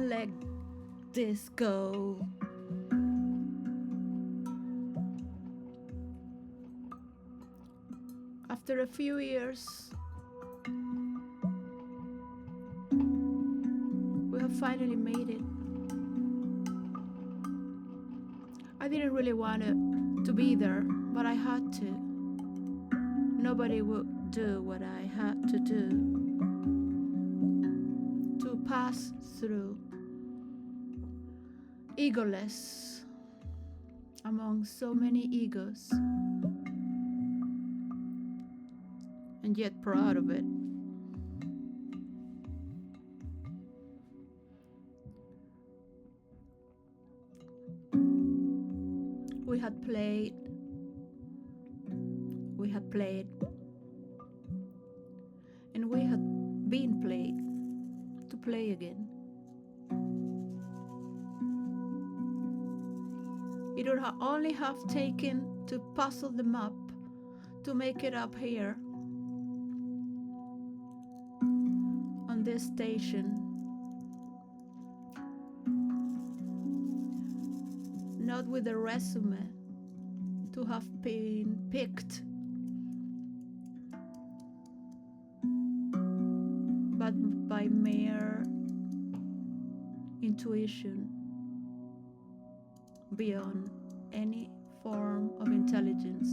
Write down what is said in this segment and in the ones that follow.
let this go. After a few years, we have finally made it. I didn't really want to be there, but I had to. Nobody would do what I had to do to pass through, egoless among so many egos, and yet proud of it. We had played, and we had been played to play again. It would only have taken to puzzle them up to make it up here on this station. Not with a resume to have been picked, but by mere intuition beyond any form of intelligence.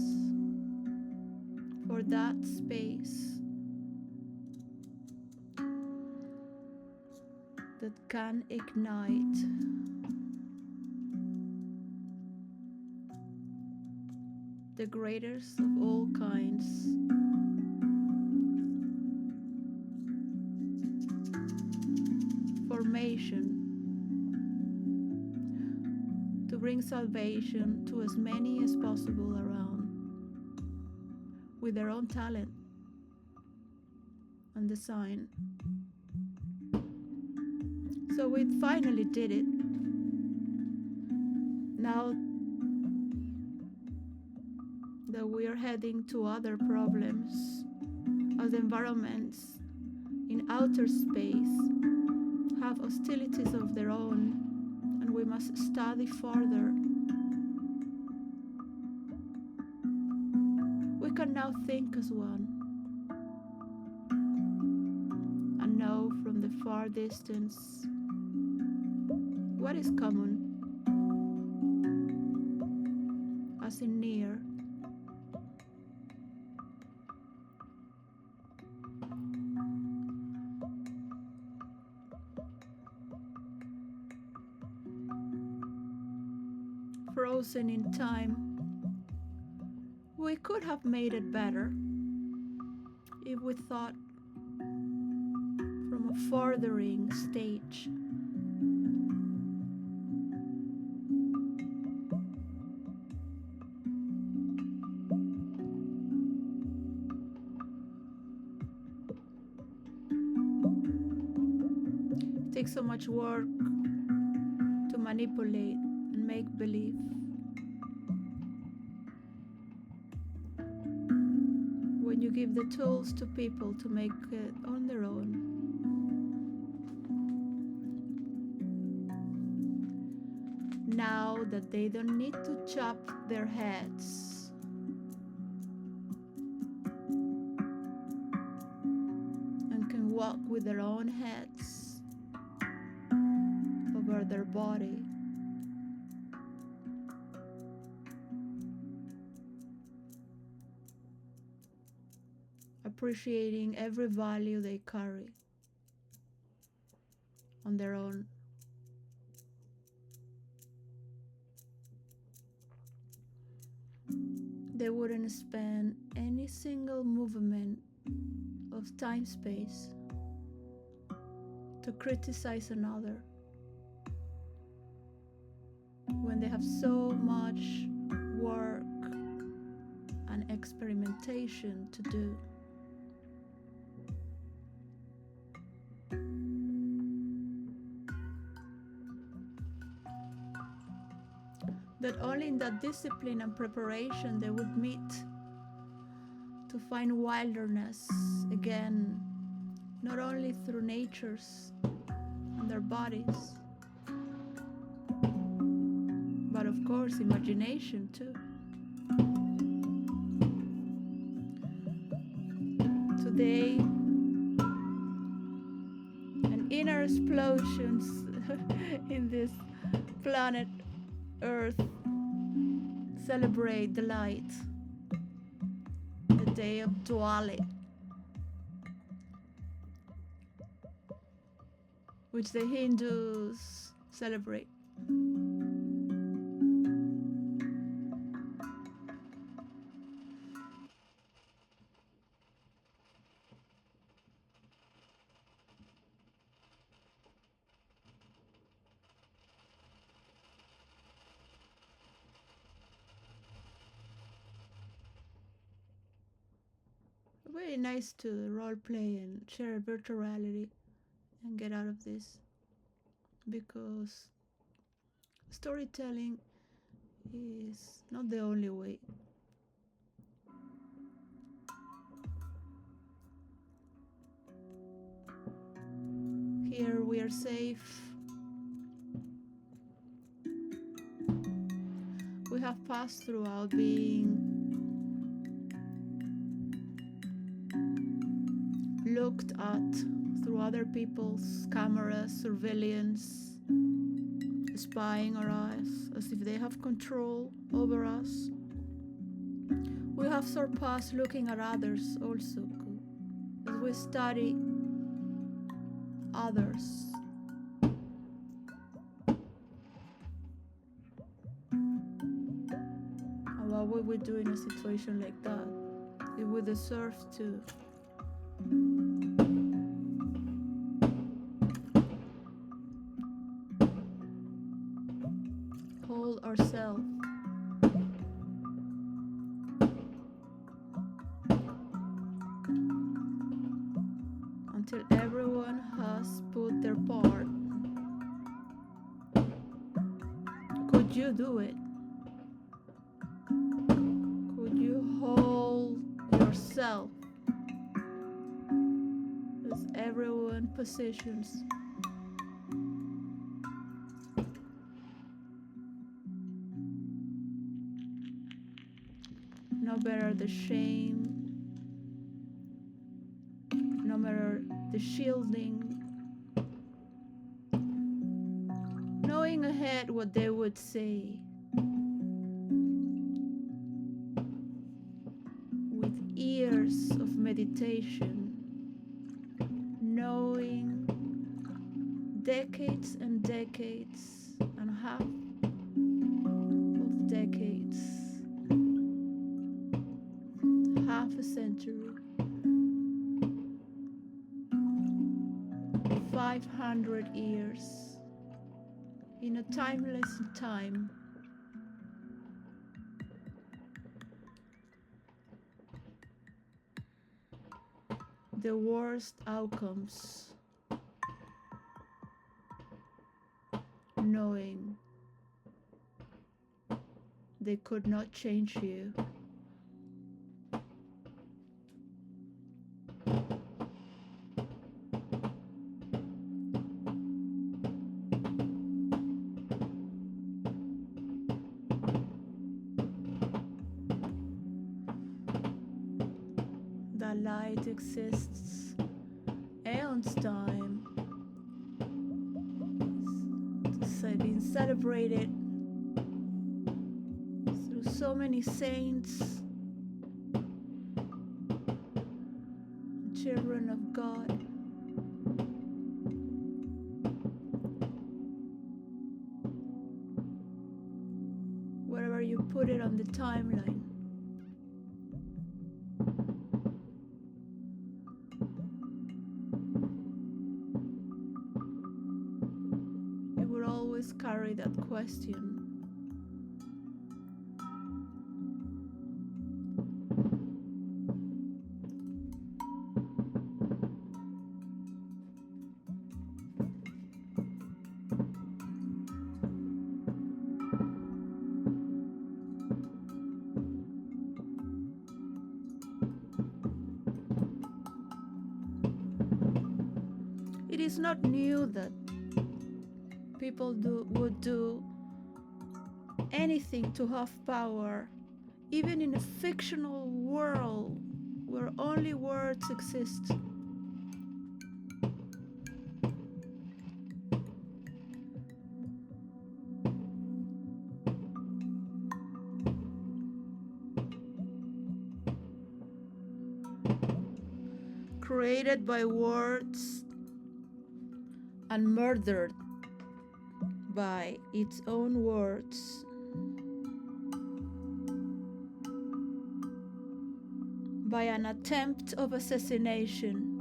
For that space that can ignite the greatest of all kinds, formation, to bring salvation to as many as possible around with their own talent and design. So we finally did it. Now that we are heading to other problems, as environments in outer space have hostilities of their own, and we must study further. We can now think as one and know from the far distance what is common, as in near. Frozen in time, we could have made it better if we thought from a furthering stage. It takes so much work to manipulate and make believe. When you give the tools to people to make it on their own, now that they don't need to chop their heads and can walk with their own heads over their body, appreciating every value they carry on their own. They wouldn't spend any single movement of time-space to criticize another when they have so much work and experimentation to do. That only in that discipline and preparation they would meet to find wilderness again, not only through natures and their bodies, course, imagination too. Today, an inner explosions in this planet Earth celebrate the light, the day of Diwali, which the Hindus celebrate. Very nice to role play and share virtual reality and get out of this, because storytelling is not the only way. Here we are safe. We have passed throughout being looked at through other people's cameras, surveillance, spying our eyes as if they have control over us. We have surpassed looking at others also, as we study others. And what we would do in a situation like that, if we deserve to hold ourselves until everyone has put their part. Could you do it? Could you hold yourself as everyone positions? No matter the shame, no matter the shielding, knowing ahead what they would say, with years of meditation, knowing decades and decades and half of decades, half a century, 500 years, in a timeless time. The worst outcomes, knowing they could not change you. That light exists aeons time. It's been celebrated through so many saints, children of God. Wherever you put it on the timeline. It would always carry that question. It is not new that people would do anything to have power, even in a fictional world where only words exist. Created by words and murdered by its own words, by an attempt of assassination.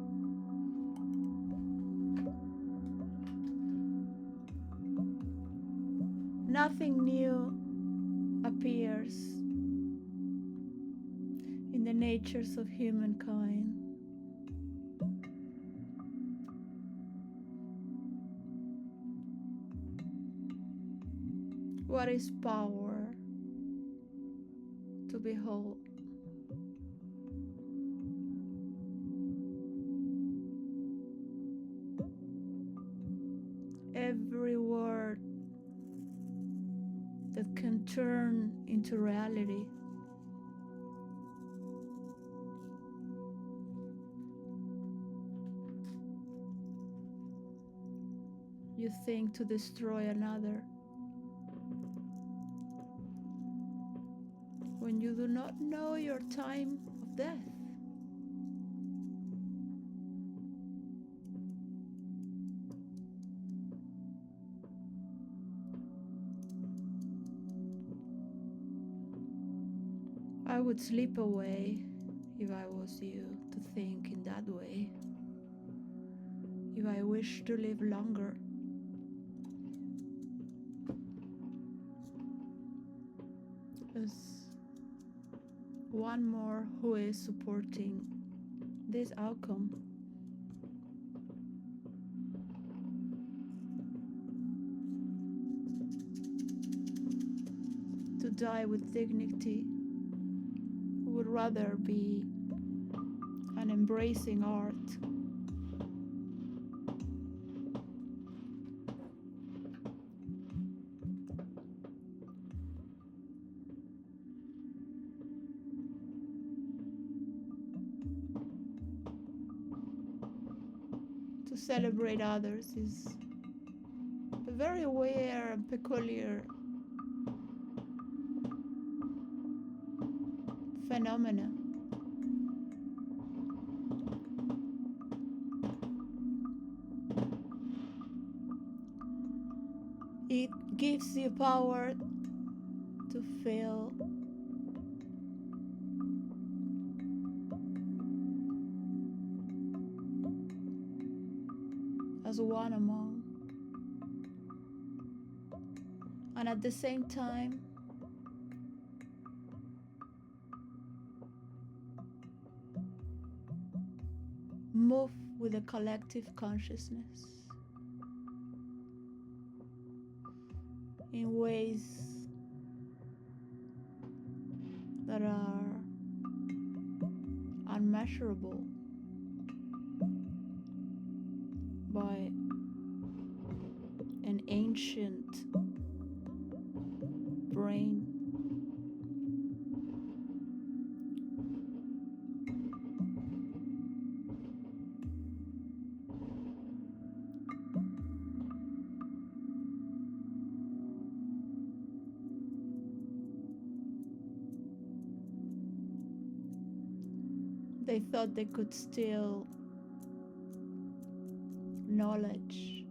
Nothing new appears in the natures of humankind. What is power to behold? Every word that can turn into reality. You think to destroy another when you do not know your time of death. I would sleep away if I was you to think in that way. If I wish to live longer, as one more who is supporting this outcome. To die with dignity would rather be an embracing art. To celebrate others is a very rare and peculiar phenomena. It gives you power to feel as one among, and at the same time move with a collective consciousness in ways that are unmeasurable by an ancient brain. They thought they could steal knowledge.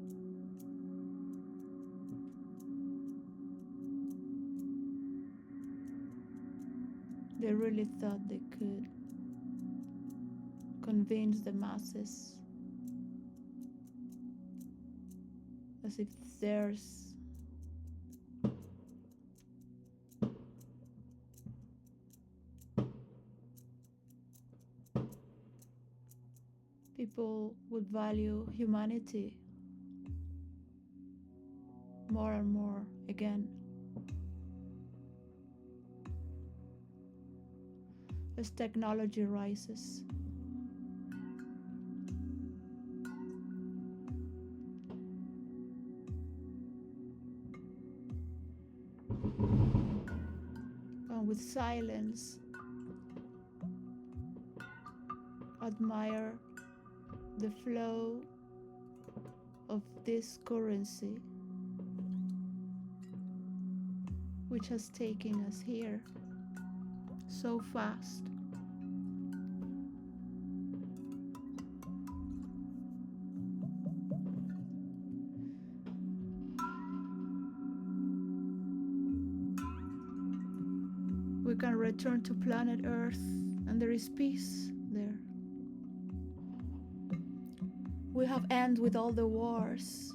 They really thought they could convince the masses as if theirs people would value humanity more and more again. As technology rises, and with silence admire the flow of this currency which has taken us here so fast. We can return to planet Earth and there is peace there. We have ended with all the wars.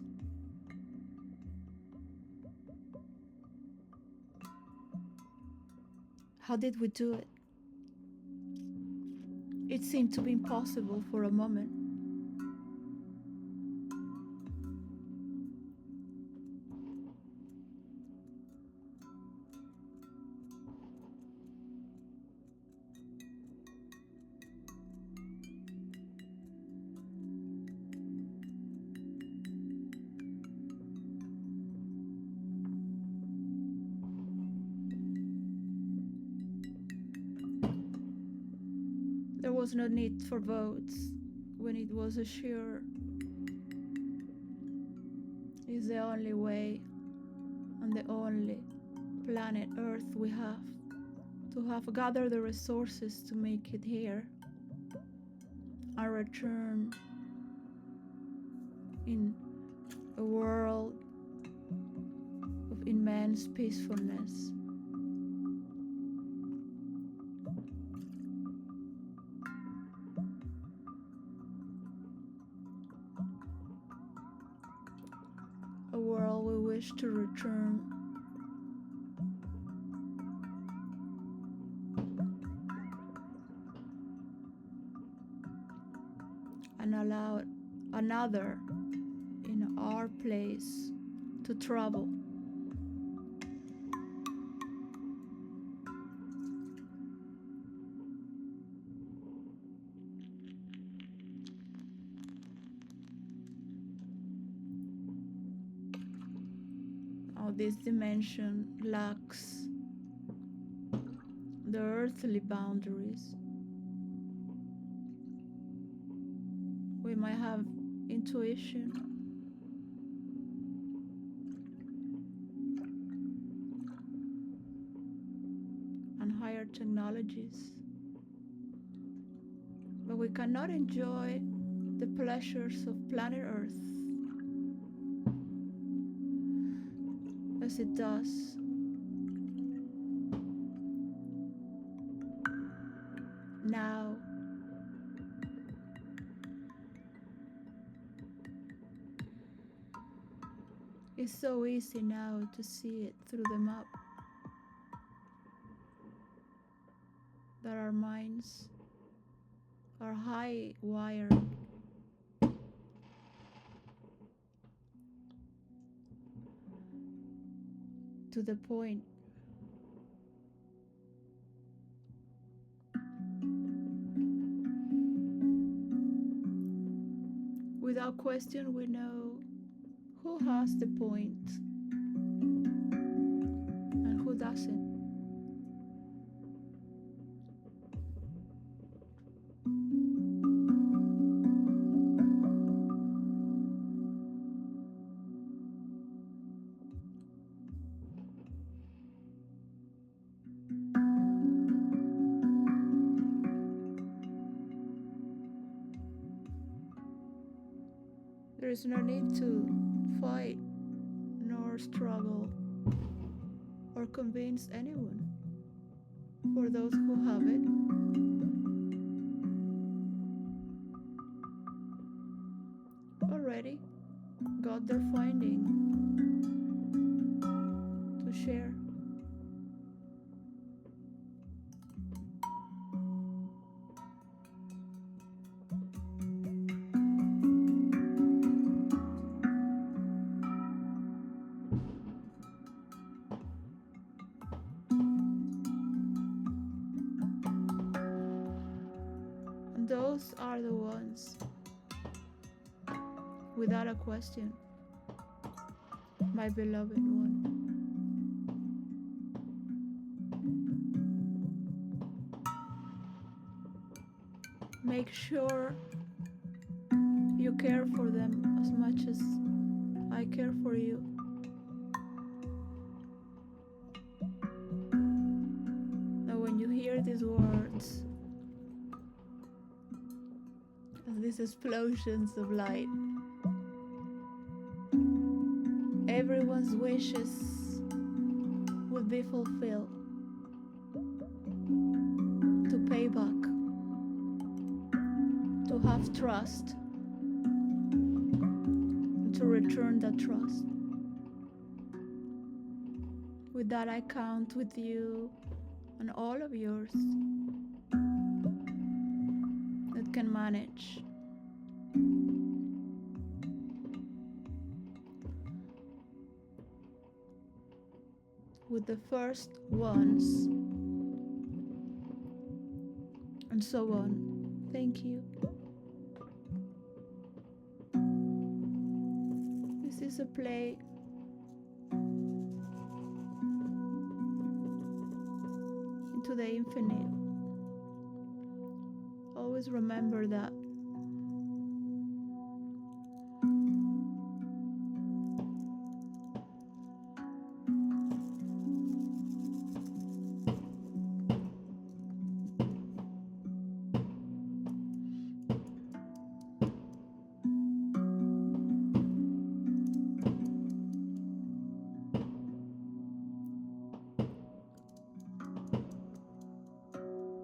How did we do it? It seemed to be impossible for a moment. There was no need for votes when it was assured it's the only way and the only planet Earth we have to have gathered the resources to make it here and return in a world of immense peacefulness. A world we wish to return and allow another in our place to travel. Now this dimension lacks the earthly boundaries. We might have intuition, and higher technologies, but we cannot enjoy the pleasures of planet Earth as it does. Now, it's so easy now to see it through the map that our minds are high wired to the point without question we know who has the point and who doesn't. There is no need to fight nor struggle or convince anyone. For those who have it, already got their finding to share. Those are the ones, without a question, my beloved one. make sure you care for them as much as I care for you. Now when you hear these words, as these explosions of light, everyone's wishes will be fulfilled to pay back, to have trust, and to return that trust. With that, I count with you and all of yours that can manage. With the first ones, and so on. Thank you. This is a play into the infinite. Always remember that